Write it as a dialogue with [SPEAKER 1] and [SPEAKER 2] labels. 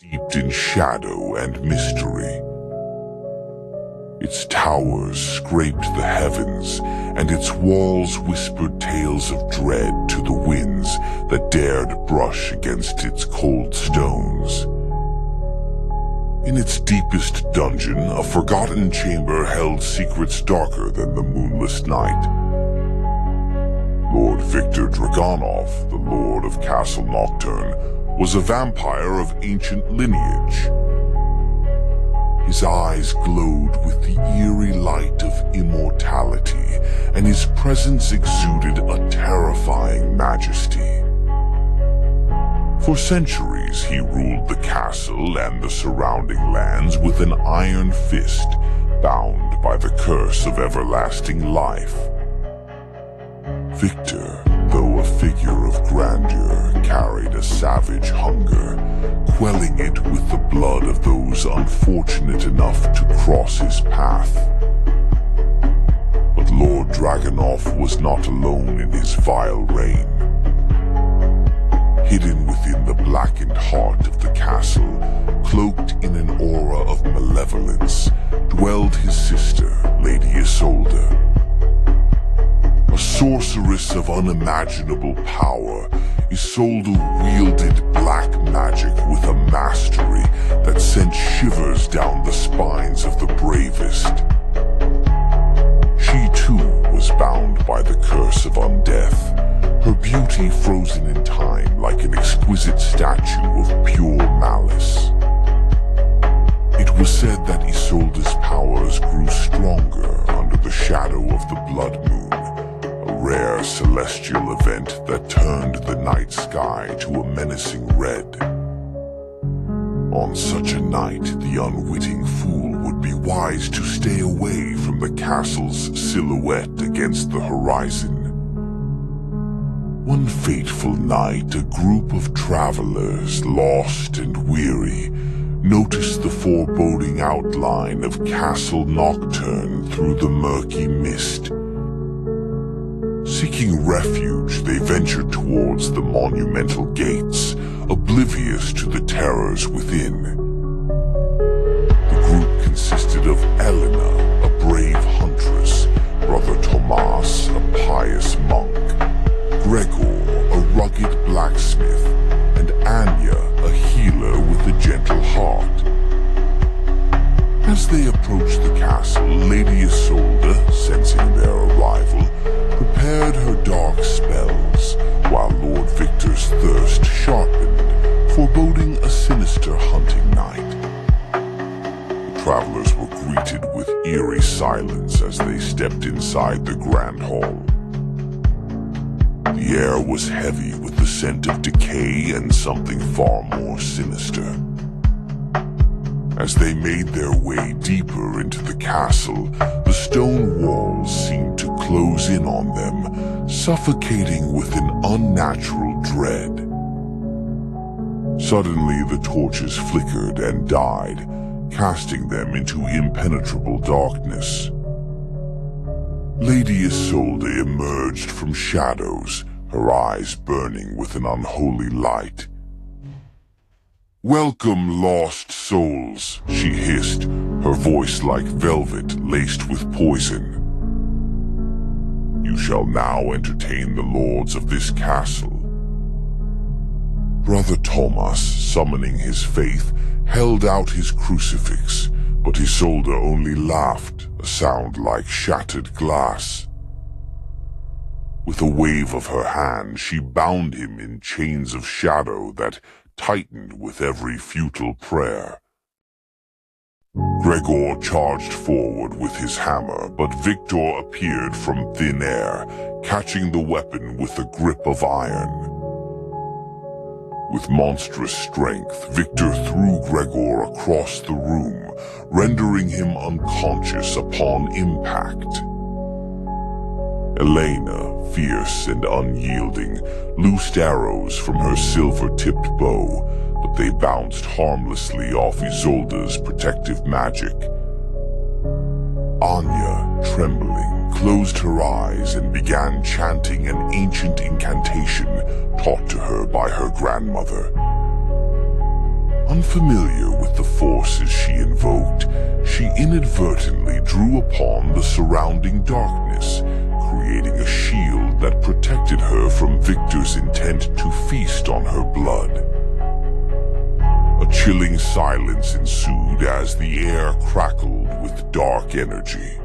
[SPEAKER 1] steeped in shadow and mystery. Its towers scraped the heavens, and its walls whispered tales of dread to the winds that dared brush against its cold stones. In its deepest dungeon, a forgotten chamber held secrets darker than the moonless night. Lord Victor Dragonov, the Lord of Castle Nocturne, was a vampire of ancient lineage. His eyes glowed with the eerie light of immortality, and his presence exuded a terrifying majesty. For centuries he ruled the castle and the surrounding lands with an iron fist, bound by the curse of everlasting life. Victor, though a figure of grandeur, carried a savage hunger, quelling it with the blood of those unfortunate enough to cross his path. But Lord Dragonov was not alone in his vile reign. Hidden within the blackened heart of the castle, cloaked in an aura of malevolence, dwelled his sister, Lady Isolde. A sorceress of unimaginable power, Isolde wielded black magic with a mastery that sent shivers down the spines of the bravest. She too was bound by the curse of undeath, her beauty frozen in time like an exquisite statue of pure malice. It was said that Isolde's powers grew stronger under the shadow of the blood moon, a rare celestial event that turned the night sky to a menacing red. On such a night, the unwitting fool would be wise to stay away from the castle's silhouette against the horizon. One fateful night, a group of travelers, lost and weary, noticed the foreboding outline of Castle Nocturne through the murky mist. Seeking refuge, they ventured towards the monumental gates, oblivious to the terrors within. The group consisted of Elena, a brave huntress, Brother Tomas, a pious monk, Gregor, a rugged blacksmith, and Anya, a healer with a gentle heart. As they approached the castle, Lady Isolde, sensing their arrival, prepared her dark spells, while Lord Victor's thirst sharpened, foreboding a sinister hunting night. The travelers were greeted with eerie silence as they stepped inside the grand hall. The air was heavy with the scent of decay and something far more sinister. As they made their way deeper into the castle, the stone walls seemed to close in on them, suffocating with an unnatural dread. Suddenly the torches flickered and died, casting them into impenetrable darkness. Lady Isolde emerged from shadows, her eyes burning with an unholy light. "Welcome, lost souls," she hissed, her voice like velvet laced with poison. "You shall now entertain the lords of this castle." Brother Thomas, summoning his faith, held out his crucifix, but Isolde only laughed, a sound like shattered glass. With a wave of her hand, she bound him in chains of shadow that tightened with every futile prayer. Gregor charged forward with his hammer, but Victor appeared from thin air, catching the weapon with a grip of iron. With monstrous strength, Victor threw Gregor across the room, rendering him unconscious upon impact. Elena, fierce and unyielding, loosed arrows from her silver-tipped bow, but they bounced harmlessly off Isolde's protective magic. Anya, trembling, closed her eyes and began chanting an ancient incantation taught to her by her grandmother. Unfamiliar with the forces she invoked, she inadvertently drew upon the surrounding darkness, creating a shield that protected her from Victor's intent to feast on her blood. A chilling silence ensued as the air crackled with dark energy.